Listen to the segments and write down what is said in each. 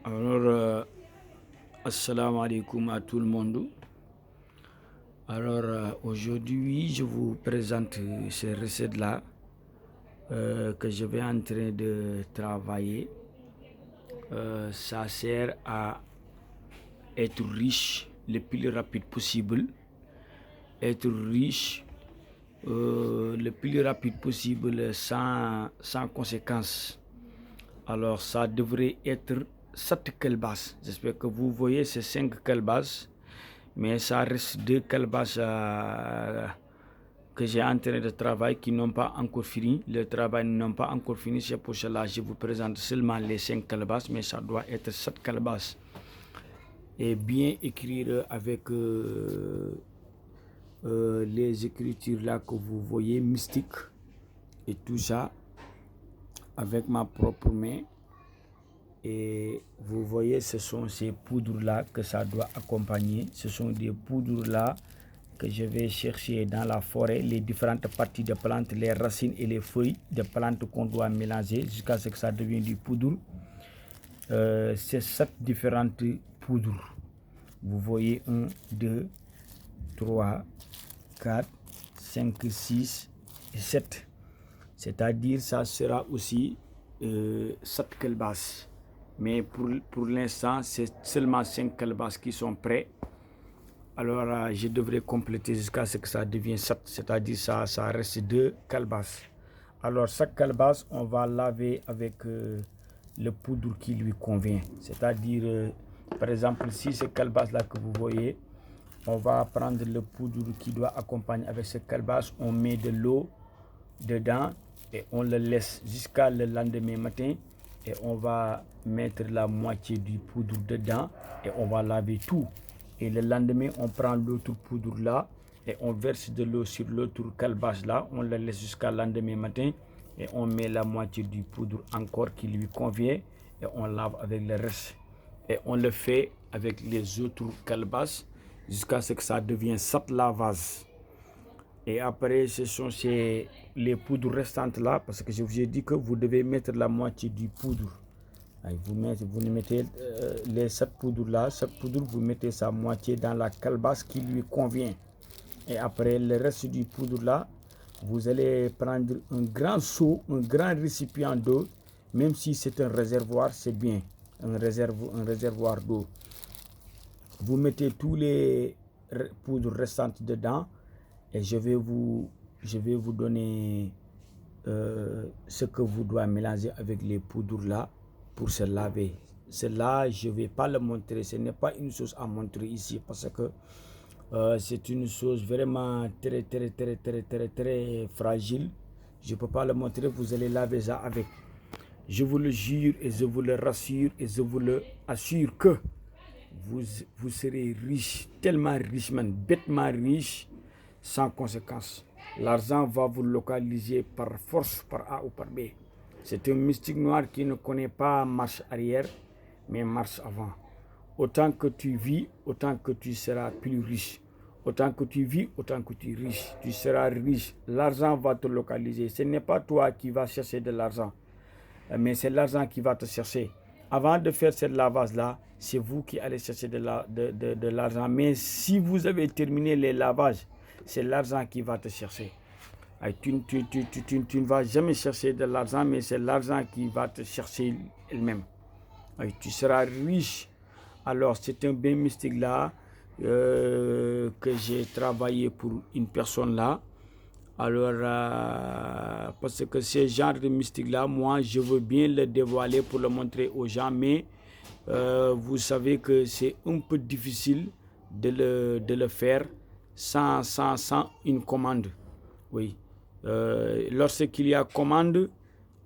Alors, assalamu alaikum à tout le monde. Alors, aujourd'hui, je vous présente ces recettes-là que je vais en train de travailler. Ça sert à être riche le plus rapide possible. Être riche le plus rapide possible sans conséquences. Alors, ça devrait être 7 calebasses. J'espère que vous voyez ces 5 calebasses. Mais ça reste 2 calebasses que j'ai en train de travailler qui n'ont pas encore fini. Le travail n'a pas encore fini. C'est pour cela que je vous présente seulement les 5 calebasses. Mais ça doit être 7 calebasses. Et bien écrire avec les écritures là que vous voyez, mystique. Et tout ça avec ma propre main. Et vous voyez, ce sont ces poudres-là que ça doit accompagner. Ce sont des poudres-là que je vais chercher dans la forêt, les différentes parties de plantes, les racines et les feuilles de plantes qu'on doit mélanger jusqu'à ce que ça devienne du poudre. C'est 7 différentes poudres. Vous voyez 1, 2, 3, 4, 5, 6 et 7. C'est-à-dire ça sera aussi 7 calebasses. Mais pour l'instant, c'est seulement 5 calebasses qui sont prêts. Alors, je devrais compléter jusqu'à ce que ça devienne 7. C'est-à-dire ça reste 2 calebasses. Alors, chaque calebasse, on va laver avec le poudre qui lui convient. C'est-à-dire, par exemple, si ces calebasses-là que vous voyez, on va prendre le poudre qui doit accompagner avec ces calebasses. On met de l'eau dedans et on le laisse jusqu'à le lendemain matin. Et on va mettre la moitié du poudre dedans et on va laver tout. Et le lendemain, on prend l'autre poudre là et on verse de l'eau sur l'autre calebasse là. On le laisse jusqu'à le lendemain matin et on met la moitié du poudre encore qui lui convient et on lave avec le reste. Et on le fait avec les autres calebasses jusqu'à ce que ça devienne 7 lavages. Et après, ce sont les poudres restantes là, parce que je vous ai dit que vous devez mettre la moitié du poudre. Vous mettez les 7 poudres là, cette poudre, vous mettez sa moitié dans la calebasse qui lui convient. Et après, le reste du poudre là, vous allez prendre un grand seau, un grand récipient d'eau, même si c'est un réservoir, c'est bien, un réservoir d'eau. Vous mettez tous les poudres restantes dedans. Et je vais vous donner ce que vous devez mélanger avec les poudres là pour se laver. Cela, je ne vais pas le montrer. Ce n'est pas une chose à montrer ici parce que c'est une chose vraiment très fragile. Je ne peux pas le montrer. Vous allez laver ça avec. Je vous le jure et je vous le rassure et je vous le assure que vous serez riche, tellement riche, bêtement riche. Sans conséquence. L'argent va vous localiser par force, par A ou par B. C'est un mystique noir qui ne connaît pas marche arrière, mais marche avant. Autant que tu vis, autant que tu seras plus riche. Autant que tu vis, autant que tu es riche. Tu seras riche. L'argent va te localiser. Ce n'est pas toi qui vas chercher de l'argent, mais c'est l'argent qui va te chercher. Avant de faire cette lavage-là, c'est vous qui allez chercher de l'argent. Mais si vous avez terminé les lavages, c'est l'argent qui va te chercher. Tu ne vas jamais chercher de l'argent, mais c'est l'argent qui va te chercher elle-même. Tu seras riche. Alors, c'est un bien mystique là que j'ai travaillé pour une personne là. Alors, parce que ce genre de mystique là, moi, je veux bien le dévoiler pour le montrer aux gens, mais vous savez que c'est un peu difficile de le faire sans une commande. Oui. Lorsqu'il y a commande,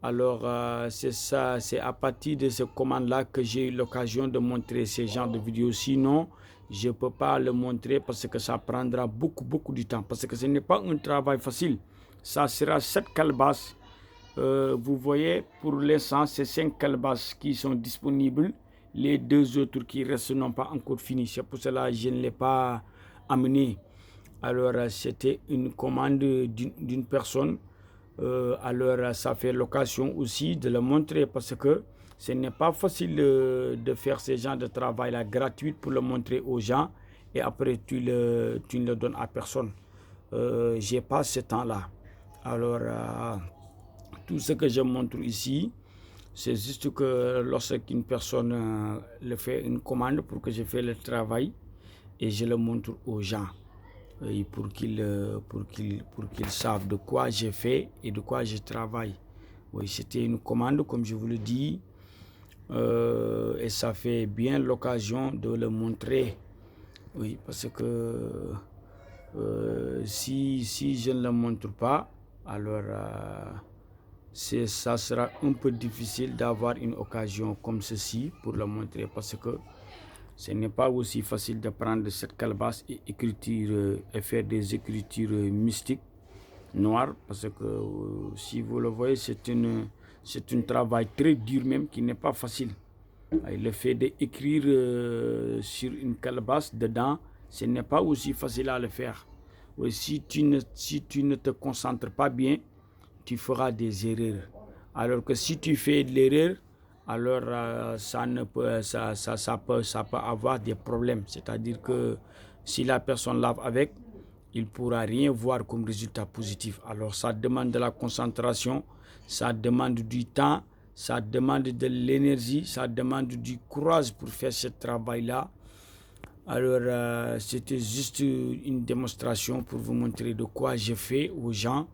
alors c'est ça, c'est à partir de ces commandes-là que j'ai eu l'occasion de montrer ce genre de vidéos. Sinon, je ne peux pas le montrer parce que ça prendra beaucoup de temps. Parce que ce n'est pas un travail facile. Ça sera 7 calebasses. Vous voyez, pour l'instant, c'est 5 calebasses qui sont disponibles. Les 2 autres qui restent n'ont pas encore fini. C'est pour cela que je ne l'ai pas amené. Alors, c'était une commande d'une personne. Alors, ça fait l'occasion aussi de le montrer parce que Ce n'est pas facile de faire ce genre de travail-là gratuit pour le montrer aux gens et après tu ne le donnes à personne. Je n'ai pas ce temps-là. Alors, tout ce que je montre ici, c'est juste que lorsqu'une personne le fait une commande pour que je fasse le travail et je le montre aux gens et pour qu'ils savent de quoi j'ai fait et de quoi je travaille. Oui, c'était une commande, comme je vous le dis, et ça fait bien l'occasion de le montrer. Oui, parce que si je ne le montre pas, alors ça sera un peu difficile d'avoir une occasion comme ceci pour le montrer, parce que ce n'est pas aussi facile de prendre cette calebasse et et faire des écritures mystiques noires, parce que si vous le voyez, c'est un travail très dur même qui n'est pas facile. Et le fait d'écrire sur une calebasse dedans, ce n'est pas aussi facile à le faire. Et si tu ne te concentres pas bien, tu feras des erreurs. Alors que si tu fais de l'erreur, alors ça peut avoir des problèmes. C'est-à-dire que si la personne lave avec, il ne pourra rien voir comme résultat positif. Alors ça demande de la concentration, ça demande du temps, ça demande de l'énergie, ça demande du courage pour faire ce travail-là. Alors c'était juste une démonstration pour vous montrer de quoi je fais aux gens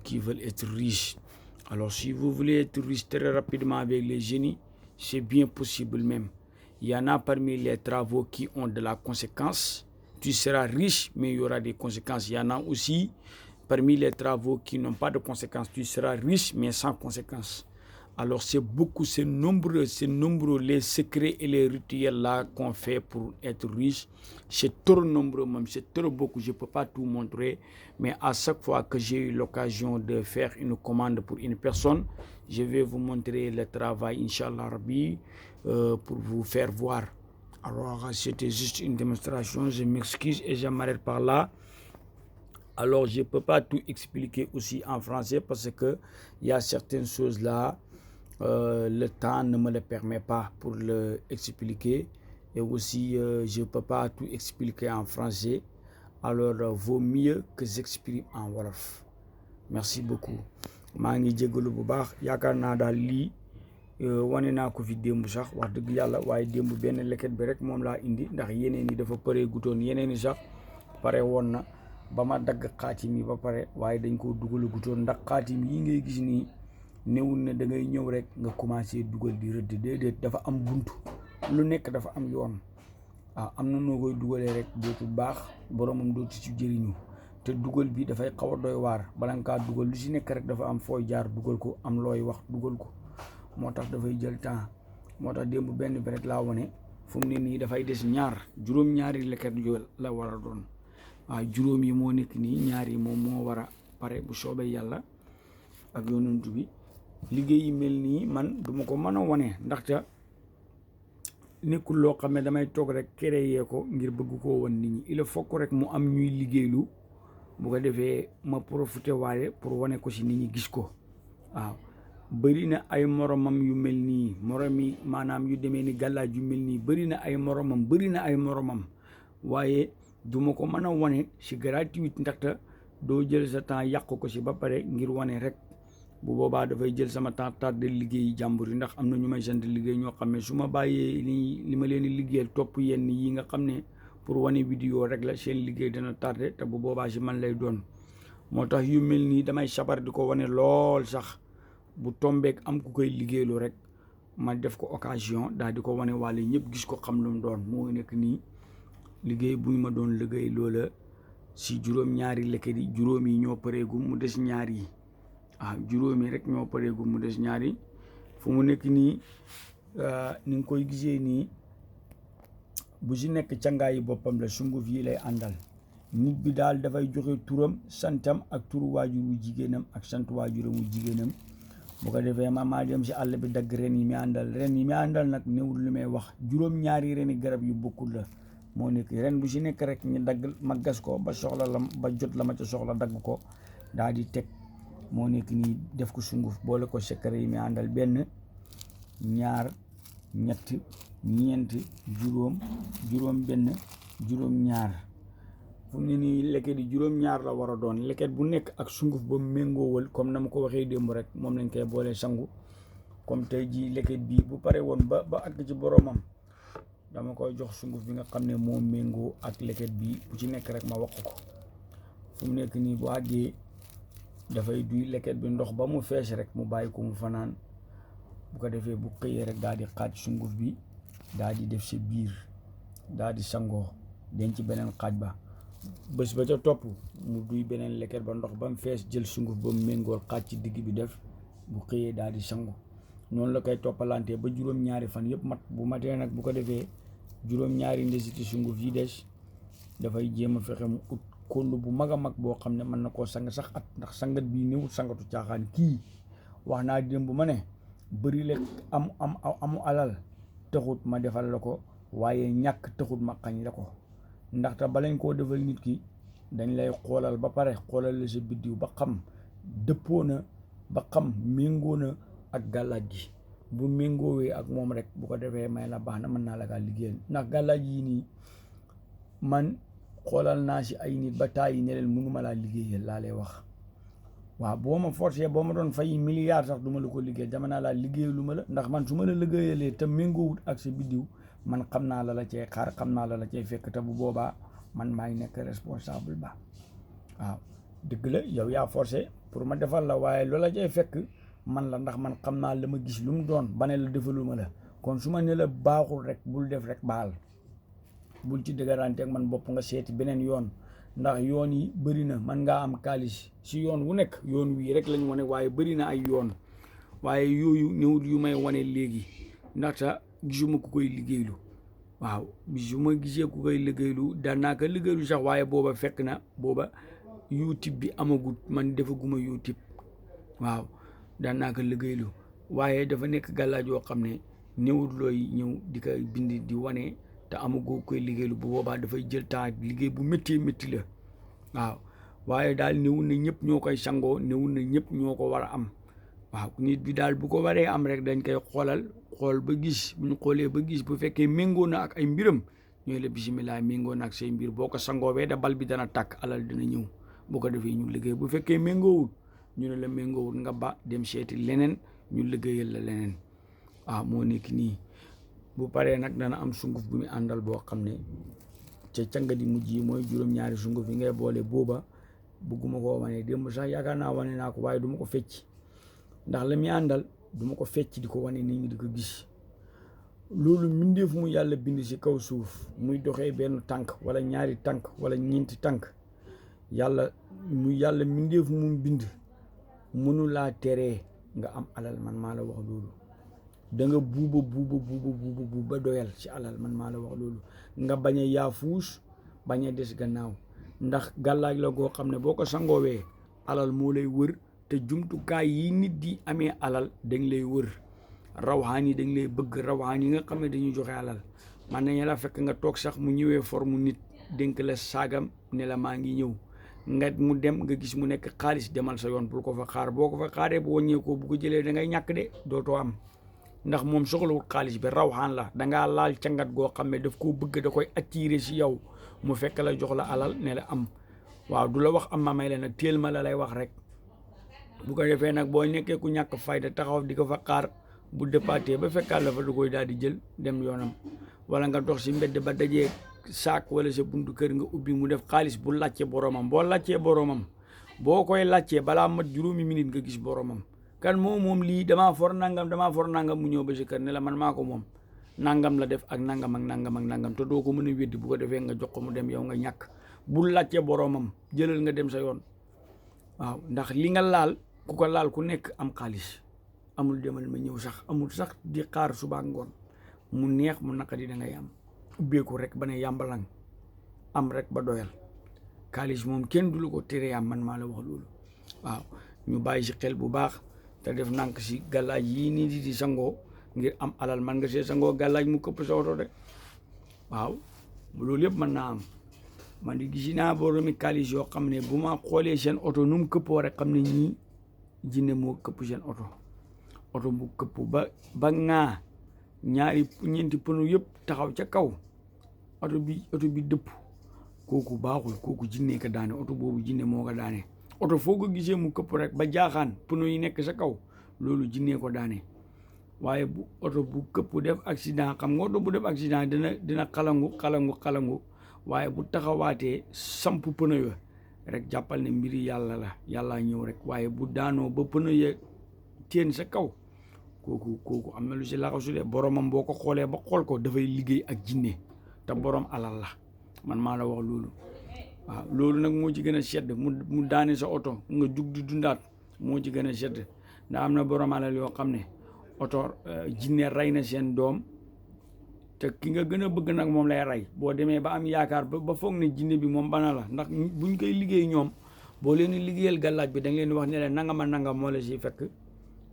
qui veulent être riches. Alors si vous voulez être riche très rapidement avec les génies, c'est bien possible même. Il y en a parmi les travaux qui ont de la conséquence. Tu seras riche, mais il y aura des conséquences. Il y en a aussi parmi les travaux qui n'ont pas de conséquences. Tu seras riche, mais sans conséquences. Alors c'est nombreux les secrets et les rituels là qu'on fait pour être riche. C'est trop nombreux même, c'est trop beaucoup, je ne peux pas tout montrer. Mais à chaque fois que j'ai eu l'occasion de faire une commande pour une personne, je vais vous montrer le travail, Inch'Allah Rabbi, pour vous faire voir. Alors c'était juste une démonstration, je m'excuse et je m'arrête par là. Alors je ne peux pas tout expliquer aussi en français parce qu'il y a certaines choses là, le temps ne me le permet pas pour l'expliquer. Et aussi, je ne peux pas tout expliquer en français. Alors, vaut mieux que j'exprime en wolof. Merci beaucoup. maa ngi jégalu bu baax yaakaar naa daal lii wane naa ko fi démb sax wax dëgg yàlla waaye démb benn leket bi rek moom laa indi ndax yeneen yi dafa pare gutoon yeneen yi sax pare woon na ba ma dagg xaatim yi ba pare waaye dañ koo dugal gutoon ndax xaatim yi ngay gis nii newul ne da ngay ñëw rek nga commencé dugal di rëdd déedéet dafa am buntu lu nekk dafa am yoon am na noo koy dugalee rek dootul baax boromam dootu ci jëriñu te dugal bi dafay xaw a doy waar bala nga kaa dugal lu si nekk rek dafa am fooy jaar dugal ko am looy wax dugal ko moo tax dafay jël temps moo tax démb benn bi rek laa wane fu mu ne nii dafay des juróom-ñaari leket yu la war a doon juróom yi moo nekk nii ñaar yi moom moo war a pare bu soobee yàlla ak yonent bi. liggéey yi mel nii man duma ko mën a wane ndaxte nekkul loo xam ne damay toog rek créer ko ngir bëgg koo wan nit ñi il faut que rek mu am ñuy liggéeylu bu ko defee ma profité waale pour wane ko si nit ñi gis ko waaw bëri na ay moromam yu mel nii morom yi maanaam yu demee ni gàllaaj yu mel nii bëri na ay moromam waaye duma ko mën a wane si gratuit ndaxte doo jël sa temps yàq ko si ba pare ngir wane rek bu boobaa dafay jël sama temps tardé liggéey jàmbur yi ndax am na ñu may sant liggéey ñoo xam ne su ma bàyyee li ma leen di liggéeyal topp yenn yi nga xam ne pour wane vidéo rek la seen liggéey dana tardé te bu boobaa si man lay doon moo tax yu mel nii damay sabar di ko wane lool sax bu tombeek am ku koy liggéeylu rek ma def ko occasion daal di ko wane wàlle ñëpp gis ko xam lu mu doon moo nekk nii liggéey bu ma doon liggéey loola si juróom-ñaari leket yi juróom yi ñoo pareegu mu des ñaar yi juróomi rek ñoo pareegu mu des ñaari fu mu nekk nii ni nga koy gisee nii bu si nekk cangaayi boppam la sunguf yi lay àndal nit bi daal dafay joxe turam santam ak turu waajuru jigéenam ak sant waajuramu jigéenam bu ko defee maa dem si àll bi dagg ren yi mi àndal nag newul lu may wax juróom-ñaari reni garab yu bokkul la moo nekk ren bu si nekk rek ñu dagg ma gas ko ba soxla la ba jot la ma ca soxla dagg ko daal di teg moo nekk nii def ko sunguf boole ko secret yi mi àndal benn ñaar ñett ñeent juróom benn juróom ñaar fu mu ne nii leket yi juróom ñaar la war a doon leket bu nekk ak sunguf ba méngoowal comme na ma ko waxee démb rek moom lañ koy boolee sangu comme tey jii leket bii bu pare woon ba àgg ci boromam dama koy jox sunguf bi nga xam ne moo méngoo ak leket bii bu ci nekk rek ma wax ko fu mu nekk nii bu àggee dafay duy leket bi ndox ba mu fees rek mu bàyyi ko mu fanaan bu ko defee bu xëyee rek daal di xaaj sunguf bi daal di def si biir daal di sangoo denc beneen xaaj ba bés ba ca topp mu duy beneen leket ba ndox ba mu fees jël sunguf ba mu méngool xaaj ci digg bi def bu xëyee daal di sangu noonu la koy toppalantee ba juróom-ñaari fan yëpp mat bu matee nag bu ko defee juróom-ñaari ndesiti sunguf yi des dafay jéem a fexe mu ut kóll bu mag a mag boo xam ne mën na koo sang sax at ndax sangat bii néewut sangatu caaxaan kii wax naa démb bu ma ne bëri lekk amu alal taxut ma defal la ko waaye ñàkk taxut ma xañ la ko ndaxte balañ koo defal nit ki dañ lay xoolal ba pare xoolal la sa biddiw ba xam dëppoo na ba xam méngoo na ak gàllaaj gi bu méngoowee ak moom rek bu ko defee may la baax na mën naa la kaa liggéeyal ndax gàllaaj yi nii man xoolal naa si ay nit ba taay yi ne leen mënuma laa liggéeyal laa lay wax waaw boo ma forcé boo ma doon fay milliard sax du ma la ko liggéey dama naa laa liggéeyalu ma la ndax man su ma la liggéeyalee te méngoowut ak sa biddiw man xam naa la cay xaar xam naa la cay fekk te bu boobaa man maay nekk responsable ba waaw dëgg la yow yaa forcé pour ma defal la waaye loola cay fekk man la ndax man xam naa la ma gis lu mu doon ba ne la defaluma la kon su ma ne la baaxul rek bul def rek baal bul ci dëgërante ak man bopp nga seeti beneen yoon ndax yoon yi bëri na man ngaa am kaalis si yoon wu nekk yoon wii rek lañ wane waaye bëri na ay yoon waaye yooyu ñëwut yu may wane léegi ndaxte gisuma ku koy liggéeylu waaw su ma gisee ku koy liggéeylu daan naa ko liggéeylu sax waaye booba fekk na booba YouTube bi amagut man defaguma YouTube waaw daan naa ko liggéeylu waaye dafa nekk gàllaaj yoo xam ne néewut looy ñëw di ko bind di wane te amagoo koy liggéeylu bu boobaa dafay jël temps liggéey bu métti la waaw waaye daal néewul na ñëpp ñoo koy sangoo néewul na ñëpp ñoo ko war a am waaw nit bi daal bu ko waree am rek dañ koy xool ba gis bu ñu xoolee ba gis bu fekkee méngoo na ak ay mbiram ñooy la bisimilah méngoo na ak say mbir boo ko sangoowee da bal bi dana tàkk alal dina ñëw bu ko defee ñu liggéey bu fekkee méngoowul ñu ne la méngoowul nga ba dem seeti leneen ñu liggéeyal la leneen waaw moo nekk nii bu paree nag dana am sunguf bu mu àndal boo xam ne ca canga di mujj yi mooy juróom-ñaari sunguf yi ngay boole booba bugguma koo wane démb sax yaakaar naa wane naa ko waaye du ma ko fecc ndax la muy àndal du ma ko fecc di ko wane nit ñi di ko gis loolu mbindeef mu yàlla bind si kaw suuf muy doxee benn tànk wala ñaari tànk wala ñeenti tànk yàlla mbindeef mu bind mënu laa teree nga am alal man maa la wax loolu da nga buuba doyal ci alal man maa la wax loolu nga bañ a yaafuus bañ a des gannaaw ndax gàllaaj la goo xam ne boo ko sangoowee alal moo lay wër te jumtukaay yi nit di amee alal dañ lay wër rawxaan yi dañ lay bëgg rawxaan yi nga xam ne dañuy joxe alal man nañu la fekk nga toog sax mu ñëwee forme nit dénk la saagam ne la maa ngi ñëw nga mu dem nga gis mu nekk xaalis demal sa yoon bul ko fa xaar boo ko fa xaaree bu wàññeekoo bu ko jëlee da ngay ñàkk de dootoo am ndax moom soxlawul xaalis bi rawxaan la dangaa laal cangat goo xam ne daf koo bëgg da koy attiré si yow mu fekk la jox la alal ne la am waaw du la wax am ma may la nag téel ma la lay wax rek bu ko defee nag boo nekkee ku ñàkk fayda taxaw di ko fa xaar bu dépatee ba fekkaat la fa du koy daal di jël dem yoonam wala nga dox si mbedd ba dajee saak wala sa buntu kër nga ubbi mu def xaalis bu laajte boromam boo laajtee boromam boo koy laajtee balaa mat 5 minutes nga gis boromam kan moom lii damaa for nangam mu ñëw ba si kër ne la man maa ko moom nangam la def ak nangam te doo ko mën a weddi bu ko defee nga jox ko mu dem yow nga ñàkk bul laajte boromam jëlal nga dem sa yoon waaw ndax li nga laal ku ko laal ku nekk am xaalis amul demal ma ñëw sax amul sax di xaar suba ngoon mu neex mu naqari da ngay am ubbeeku rek ba ne yàmbalang am rek ba doyal xaalis moom kenn du la ko tere am man maa la wax loolu waaw ñu bàyyi si xel bu baax te def nànk si gàllaaj yii nii di sangoo ngir am alal man nga see sangoo gàllaaj mu këpp sa oto de waaw loolu yëpp mën naa am man di gis naa boromi xaalis yoo xam ne bu ma xoolee seen oto nu mu këppoo rek xam ne ñii jinne moo këpp seen oto oto bu këpp ba ŋaa ñeenti pneu yëpp taxaw ca kaw oto bi dëpp kooku baaxul, kooku jinne ko daane, oto boobu jinne moo ko daane. oto foo ko gisee mu këpp rek ba jaaxaan pneu yi nekk sa kaw loolu jinne ko daane. waaye bu oto bu këpp def accident, xam nga oto bu def accident dina xalangu waaye bu taxawaatee samp pneu ya rek jàppal ne mbiri yàlla la, yàlla ñëw rek. waaye bu daanoo ba pneu ya teen sa kaw kooku am na lu si laxasu de. boromam boo ko xoolee ba xool ko dafay liggéey ak jinne te borom alal la, man maa la wax loolu. waaw loolu nag moo ci gën a sedd, mu daane sa oto nga jug di dundaat, moo ci gën a sedd. ndax am na borom alal yoo xam ne oto jinne rey na seen doom te ki nga gën a bëgg nag moom lay rey. boo demee ba am yaakaar ba foog ne jinne bi moom bana la, ndax buñ koy liggéey ñoom boo leen di liggéeyal gàllaaj bi da nga leen di wax ne leen nangam ak nangam moo la si fekk,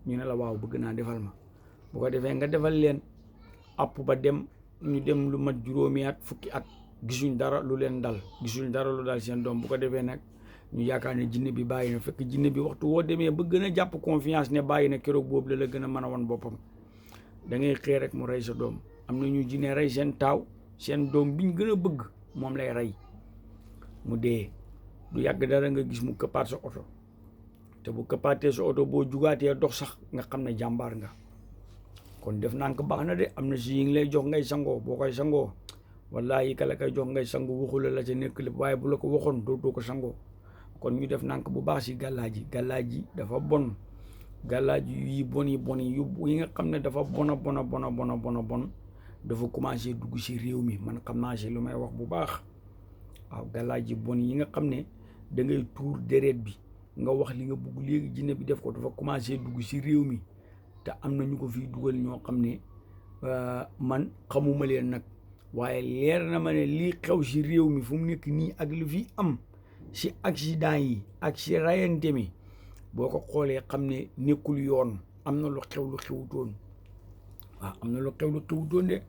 ñu ne la waaw bëgg naa defal ma. bu ko defee nga defal leen app ba dem, ñu dem lu mat juróomi at fukki at gisuñ dara lu leen dal, gisuñ dara lu dal seen doom. bu ko defee nag ñu yaakaar ne jinne bi bàyyi na, fekk jinne bi waxtu woo demee ba gën a jàpp confiance ne bàyyi na, keroog boobu la gën a mën a wan boppam. da ngay xëy rek mu rey sa doom. am na ñu jinne rey seen taaw, seen doom biñ gën a bëgg moom lay rey mu dee. du yàgg dara nga gis mu këppaat sa oto, te bu këppaatee sa oto boo jugaatee dox sax nga xam ne jàmbaar nga. kon def naa ko baax na de. am na si yi ngi lay jox ngay sangoo, boo koy sangoo wallaahi ka la koy jox ngay sangu waxula la ca nekk lépp, waaye bu la ko waxoon doo ko sangoo. kon ñu def naa ko bu baax si gàllaaj yi dafa bon. gàllaaj yi bon yi nga xam ne dafa bon dafa commencé dugg si réew mi. man xam naa si lu may wax bu baax. waaw gàllaaj yi bon yi nga xam ne da ngay tuur deret bi, nga wax li nga bugg léegi jinne bi def ko, dafa commencé dugg si réew mi. te am na ñu ko fiy dugal ñoo xam ne man xamuma leen nag, waaye leer na ma ne lii xew si réew mi fu mu nekk nii ak lu fi am si accident yi ak si rayante mi, boo ko xoolee xam ne nekkul yoon. am na lu xewutoon. waaw am na lu xewutoon de.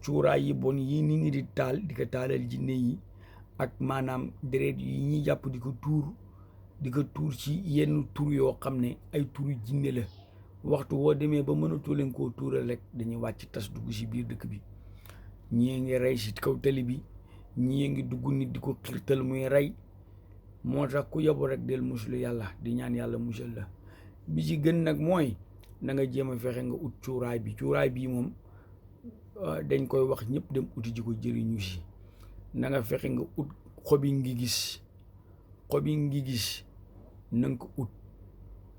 cuuraay yi bon yi nit ñi di taal di ko taalal jinne yi, ak maanaam deret yi ñuy jàpp di ko tuur ci yenn tur yoo xam ne ay turu jinne la. waxtu woo demee ba mënatoo leen koo tuural rek dañuy wàcc tas dugg si biir dëkk bi. ñii ngi rey si kaw tali bi, ñii ngi dugg nit di ko xirtal muy rey. moo tax ku yabu rek del muslu yàlla, di ñaan yàlla musal la. bi ci gën nag mooy na nga jéem a fexe nga ut cuuraay bii moom dañ koy wax ñëpp dem uti ji ko jëriñu si. na nga fexe nga ut xobi ngi gis na nga ko ut.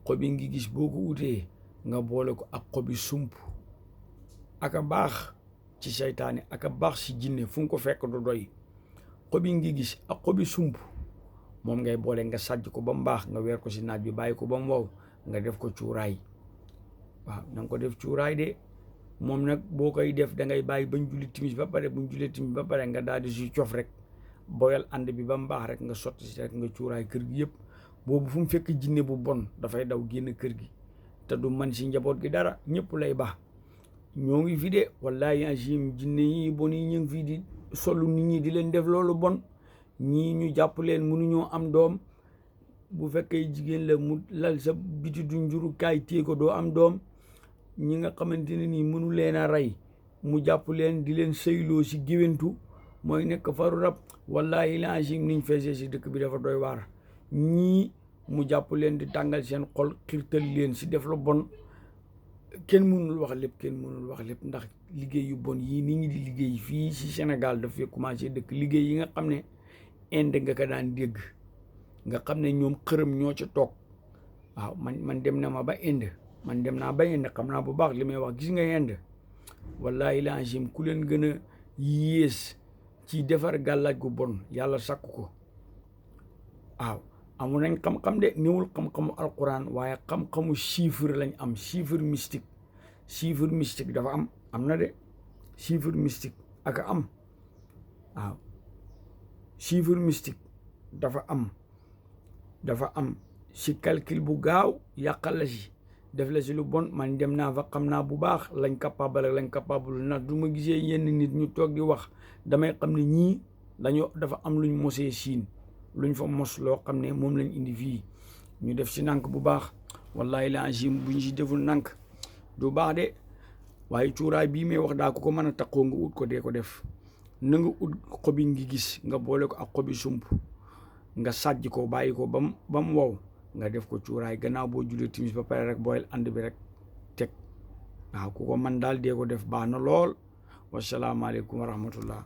xobi ngi gis boo ko utee nga boole ko ak xobi sump, aka baax ci seytaane, aka baax si jinne, fu nga ko fekk du doy. xobi ngi gis ak xobi sump moom ngay boole nga sàjj ko ba mu baax, nga weer ko si naaj bi bàyyi ko ba mu wow, nga def ko cuuraay. waaw na nga ko def cuuraay de. moom nag boo koy def da ngay bàyyi bañ julli timis ba pare, buñ jullee timis ba pare nga daal di si cof rek boyal ànd bi ba mu baax rek nga sotti si rek nga cuuraay kër gi yëpp. boobu fu mu fekk jinne bu bon dafay daw génn kër gi, te du man si njaboot gi dara, ñëpp lay baax. ñoo ngi fi de wallaahi azim, jinne yi bon yi ñu ngi fii di solu nit ñi di leen def loolu bon. ñii ñu jàpp leen mënuñoo am doom. bu fekkee jigéen la mu lal sa biti du njurukaay téye ko doo am doom. ñi nga xamante ne nii mënu leen a rey mu jàpp leen di leen sëyloo si géwéntu, mooy nekk faru rab. wallaahi azim niñ feesee si dëkk bi dafa doy waar. ñii mu jàpp leen di tàngal seen xol, xirtal leen si def lu bon. kenn mënul wax lépp ndax liggéey yu bon yii nit ñi di liggéey fii si Sénégal dafay commencé dëkk. liggéey yi nga xam ne Inde nga ko daan dégg, nga xam ne ñoom xërëm ñoo ca toog. waaw man dem na ma ba Inde, xam naa bu baax li may wax. gis nga Inde wallaahi lazim ku leen gën a yées ci defar gàllaaj gu bon yàlla sakk ko. waaw amu nañ xam-xam de, niwul xam-xamu alquran, waaye xam-xamu chiffre lañ am. chiffre mystique dafa am na de. chiffre mystique ak am. waaw chiffre mystique dafa am si calcul bu gaaw yàqal la si, def la si lu bon. man dem naa fa, xam naa bu baax lañ capable ak lañ capable. ndax du ma gisee yenn nit ñu toog di wax damay xam ne ñii dafa am luñ mosee siin, luñ fa mos loo xam ne moom lañ indi fii. ñu def si nànk bu baax. wallahi la azim buñ si deful nànk du baax de waaye cuuraay bii may wax daa ko mën a takkoo nga ut ko dee ko def na nga ut xobi ngi gis nga boole ko ak xobi sump nga sàjj ko bàyyi ko ba mu wow nga def ko cuuraay gannaaw boo julee timis ba pare rek booyal ànd bi rek teg waaw ku ko man daal dee ko def baax na lool wasalaamaaleykum wa rahmatullah